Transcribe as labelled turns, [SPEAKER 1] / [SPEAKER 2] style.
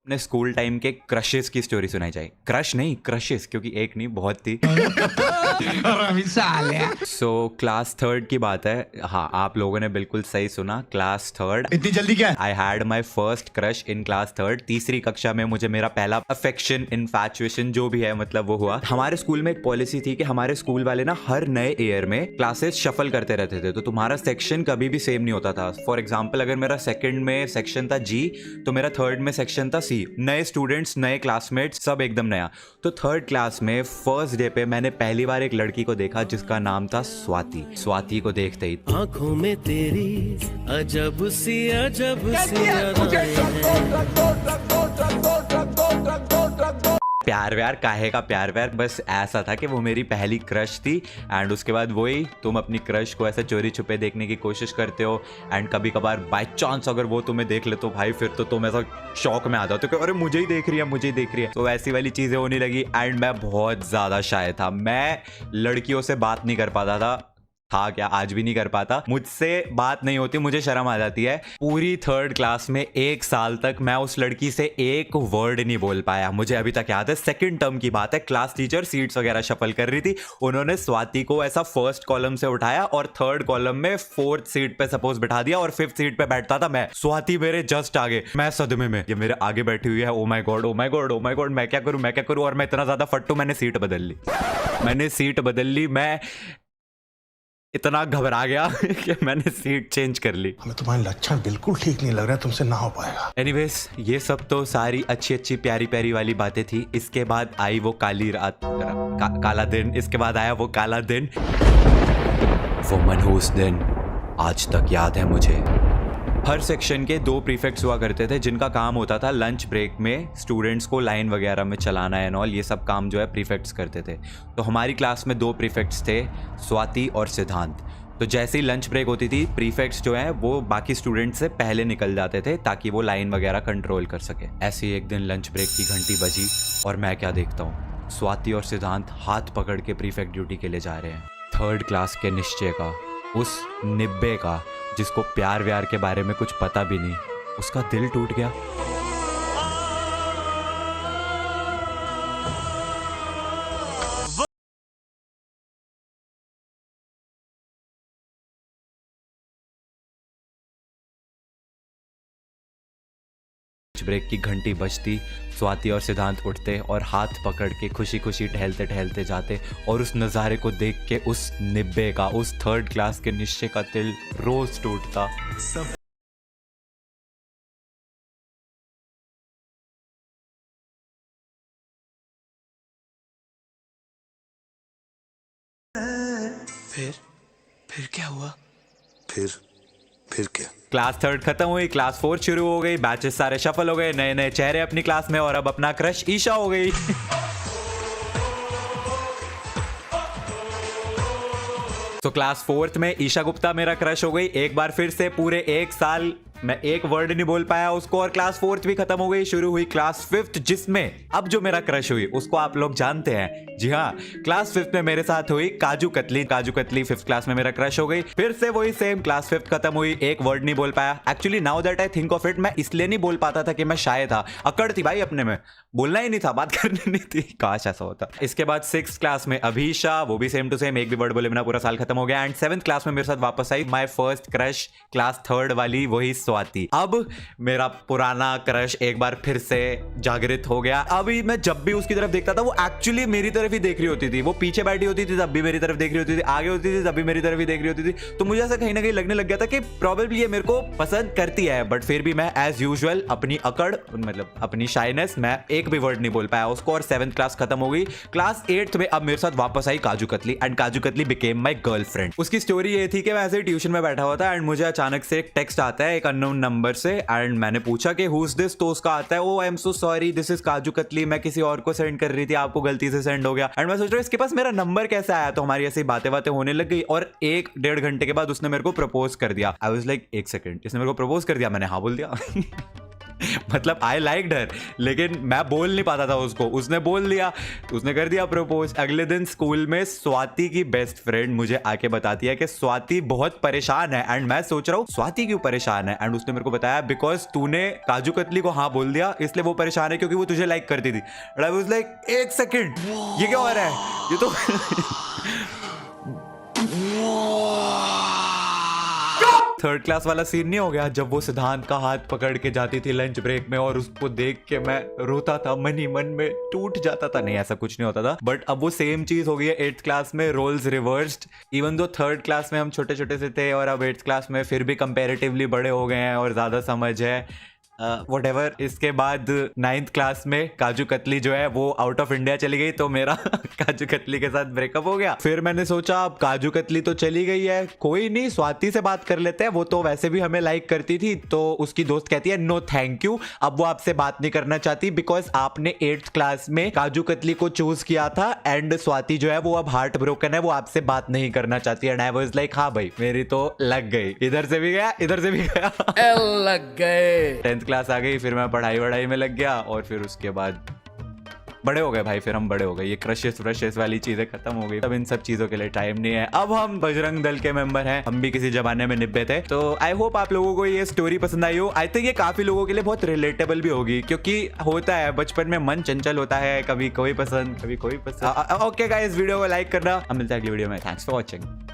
[SPEAKER 1] अपने school time के crushes की स्टोरी सुनाई जाए। क्रश नहीं, क्रशेस, क्योंकि एक नहीं बहुत थी। सो क्लास थर्ड की बात है। हाँ, आप लोगों ने बिल्कुल सही सुना, क्लास थर्ड।
[SPEAKER 2] इतनी जल्दी क्या?
[SPEAKER 1] I had my first crush in class third. तीसरी कक्षा में मुझे मेरा पहला अफेक्शन, इनफैचुएशन जो भी है मतलब वो हुआ। हमारे स्कूल में एक पॉलिसी थी कि हमारे स्कूल वाले ना हर नए ईयर में क्लासेस शफल करते रहते थे, तो तुम्हारा सेक्शन कभी भी सेम नहीं होता था। फॉर एग्जाम्पल, अगर मेरा सेकंड में सेक्शन था जी, तो मेरा थर्ड में सेक्शन था सी। नए स्टूडेंट्स, नए क्लासमेट्स, सब एकदम नया। तो थर्ड क्लास में फर्स्ट डे पे मैंने पहली बार एक लड़की को देखा जिसका नाम था स्वाति। स्वाति को देखते ही
[SPEAKER 3] आंखों में तेरी अजब सी
[SPEAKER 1] प्यार व्यार काहे का प्यार व्यार, बस ऐसा था कि वो मेरी पहली क्रश थी। एंड उसके बाद वही, तुम अपनी क्रश को ऐसे चोरी छुपे देखने की कोशिश करते हो, एंड कभी कभार बाय चांस अगर वो तुम्हें देख ले तो भाई फिर तो तुम ऐसा शौक में आ जाते हो कि अरे मुझे ही देख रही है, मुझे ही देख रही है। तो ऐसी वाली चीजें होने लगी। एंड मैं बहुत ज्यादा शाय था, मैं लड़कियों से बात नहीं कर पाता था क्या आज भी नहीं कर पाता। मुझसे बात नहीं होती, मुझे शर्म आ जाती है। पूरी थर्ड क्लास में 1 साल तक मैं उस लड़की से एक वर्ड नहीं बोल पाया। मुझे अभी तक याद है, सेकंड टर्म की बात है, क्लास टीचर सीट्स वगैरह शफल कर रही थी। उन्होंने स्वाति को ऐसा फर्स्ट कॉलम से उठाया और थर्ड कॉलम में 4th सीट पे सपोज बैठा दिया और 5th सीट पे बैठता था मैं। स्वाति मेरे जस्ट आगे, मैं सदमे में, ये मेरे आगे बैठी हुई है। Oh my God, oh my God, oh my God, मैं क्या करूं, मैं क्या करूं। और मैं इतना ज्यादा फट्टू, मैंने सीट बदल ली। मैं इतना घबरा गया कि मैंने सीट चेंज कर ली।
[SPEAKER 2] हमें तुम्हारे लक्षण बिल्कुल ठीक नहीं लग रहा है, तुमसे ना हो पाएगा।
[SPEAKER 1] एनीवेज, ये सब तो सारी अच्छी प्यारी प्यारी वाली बातें थी। इसके बाद आई वो काली रात, काला दिन। इसके बाद आया वो काला दिन, वो मनहूस दिन आज तक याद है मुझे। हर सेक्शन के 2 प्रीफेक्ट्स हुआ करते थे जिनका काम होता था लंच ब्रेक में स्टूडेंट्स को लाइन वगैरह में चलाना एंड ऑल। ये सब काम जो है प्रीफेक्ट्स करते थे। तो हमारी क्लास में 2 प्रीफेक्ट्स थे, स्वाति और सिद्धांत। तो जैसे ही लंच ब्रेक होती थी, प्रीफेक्ट्स जो हैं वो बाकी स्टूडेंट्स से पहले निकल जाते थे ताकि वो लाइन वगैरह कंट्रोल कर सके। ऐसे ही एक दिन लंच ब्रेक की घंटी बजी और मैं क्या देखता हूँ, स्वाति और सिद्धांत हाथ पकड़ के प्रीफेक्ट ड्यूटी के लिए जा रहे हैं। थर्ड क्लास के निश्चय का, उस निब्बे का जिसको प्यार व्यार के बारे में कुछ पता भी नहीं, उसका दिल टूट गया। ब्रेक की घंटी बजती, स्वाति और सिद्धांत उठते और हाथ पकड़ के खुशी खुशी टहलते टहलते जाते। और उस नज़ारे को देख के उस निब्बे का, उस थर्ड क्लास के निश्चय का दिल रोज टूटता।
[SPEAKER 3] फिर क्या हुआ?
[SPEAKER 2] फिर क्या?
[SPEAKER 1] क्लास थर्ड खत्म हुई, क्लास 4 शुरू हो गई, बैचेस सारे शफल हो गए, नए नए चेहरे अपनी क्लास में, और अब अपना क्रश ईशा हो गई। तो क्लास 4th में ईशा गुप्ता मेरा क्रश हो गई। एक बार फिर से पूरे 1 साल मैं एक वर्ड नहीं बोल पाया उसको, और क्लास 4th भी खत्म हो गई। शुरू हुई क्लास 5th, जिसमें अब जो मेरा क्रश हुई उसको आप लोग जानते हैं। जी हाँ, क्लास 5th में मेरे साथ हुई काजू कतली। 5th क्लास में मेरा क्रश हो गई। फिर से वही सेम, क्लास 5th खत्म हुई, एक वर्ड नहीं बोल पाया। Actually now that I think of it, मैं इसलिए नहीं बोल पाता था कि मैं शाय था, अकड़ थी भाई अपने में, बोलना ही नहीं था, बात करनी नहीं थी। काश ऐसा होता। इसके बाद 6th क्लास में अभीशा, वो भी सेम टू सेम, एक भी वर्ड बोले बिना पूरा साल खत्म हो गया। एंड 7th क्लास में मेरे साथ वापस I my first crush, class 3rd वाली, वही स्वाति। अब मेरा पुराना क्रश एक बार फिर से जागृत हो गया। अभी मैं जब भी उसकी तरफ देखता था, वो एक्चुअली मेरी तरफ ही देख रही होती थी। वो पीछे बैठी होती थी तब भी मेरी तरफ देख रही होती थी, आगे होती थी तब भी मेरी तरफ ही देख रही होती थी। तो मुझे ऐसा कहीं ना कहीं लगने लग गया था कि प्रोबेबली ये मेरे को पसंद करती है। बट फिर भी मैं एज यूजुअल अपनी अकड़, मतलब अपनी शाइनेस, मैं एक भी वर्ड नहीं बोल पाया उसको। और 7th क्लास खत्म हो गई। क्लास 8th में अब मेरे साथ वापस आई kaju katli, and kaju katli became my girlfriend. उसकी स्टोरी ये थी कि मैं ऐसे ट्यूशन में बैठा हुआ था एंड मुझे अचानक से एक टेक्स्ट आता है एक अननोन नंबर से। एंड मैंने पूछा कि हु इज दिस, तो उसका आता है oh I am so sorry this is kaju katli, मैं किसी और को सेंड कर रही थी, आपको गलती से सेंड हो गया। एंड मैं सोच रहा हूँ इसके पास मेरा नंबर कैसे आया। तो हमारी ऐसी बातें होने लग गई और 1-1.5 घंटे के बाद उसने मेरे को प्रपोज कर दिया। आई वाज लाइक, एक सेकंड, इसने मेरे को प्रपोज कर दिया? मैंने हाँ बोल दिया। मतलब आई लाइक्ड हर, लेकिन मैं बोल नहीं पाता था उसको, उसने बोल दिया, उसने कर दिया प्रपोज। अगले दिन स्कूल में स्वाति की बेस्ट फ्रेंड मुझे आके बताती है कि स्वाति बहुत परेशान है। एंड मैं सोच रहा हूँ स्वाति क्यों परेशान है, एंड उसने मेरे को बताया बिकॉज तूने काजू कतली को हाँ बोल दिया इसलिए वो परेशान है, क्योंकि वो तुझे लाइक करती थी। एंड आई वाज लाइक एक सेकंड, ये क्या हो रहा है, ये तो थर्ड क्लास वाला सीन नहीं हो गया जब वो सिद्धांत का हाथ पकड़ के जाती थी लंच ब्रेक में, और उसको देख के मैं रोता था, मन ही मन में टूट जाता था। नहीं ऐसा कुछ नहीं होता था, बट अब वो सेम चीज हो गई है 8th क्लास में, roles reversed. Even though third class में हम छोटे छोटे से थे और अब 8th क्लास में फिर भी कंपैरेटिवली बड़े हो गए हैं और ज्यादा समझ है, व्हाटएवर। इसके बाद 9th क्लास में काजू कतली जो है वो आउट ऑफ इंडिया चली गई, तो मेरा काजू कतली के साथ ब्रेकअप हो गया। फिर मैंने सोचा अब काजू कतली तो चली गई है, कोई नहीं स्वाति से बात कर लेते हैं, वो तो वैसे भी हमें लाइक करती थी। तो उसकी दोस्त कहती है नो थैंक यू, अब वो आपसे बात नहीं करना चाहती बिकॉज आपने 8th क्लास में काजू कतली को चूज किया था, एंड स्वाति जो है वो अब हार्ट ब्रोकन है, वो आपसे बात नहीं करना चाहती। एंड आई वाज लाइक हाँ भाई मेरी तो लग गई, इधर से भी गया इधर से भी गया,
[SPEAKER 3] लग गए।
[SPEAKER 1] 10th क्लास आ गई, फिर मैं पढ़ाई में लग गया, और फिर उसके बाद बड़े हो गए भाई, फिर हम बड़े हो गए, ये क्रशेस व्रशेस वाली चीजें खत्म हो गई। अब इन सब चीजों के लिए टाइम नहीं है, अब हम बजरंग दल के मेंबर हैं, हम भी किसी जमाने में निब्बे थे। तो आई होप आप लोगों को ये स्टोरी पसंद आई हो। आई थिंक ये काफी लोगों के लिए बहुत रिलेटेबल भी होगी, क्योंकि होता है बचपन में मन चंचल होता है, कभी कोई पसंद कभी कोई पसंद। ओके गाइस, वीडियो को लाइक करना, हम मिलते हैं अगली वीडियो में। Thanks for watching.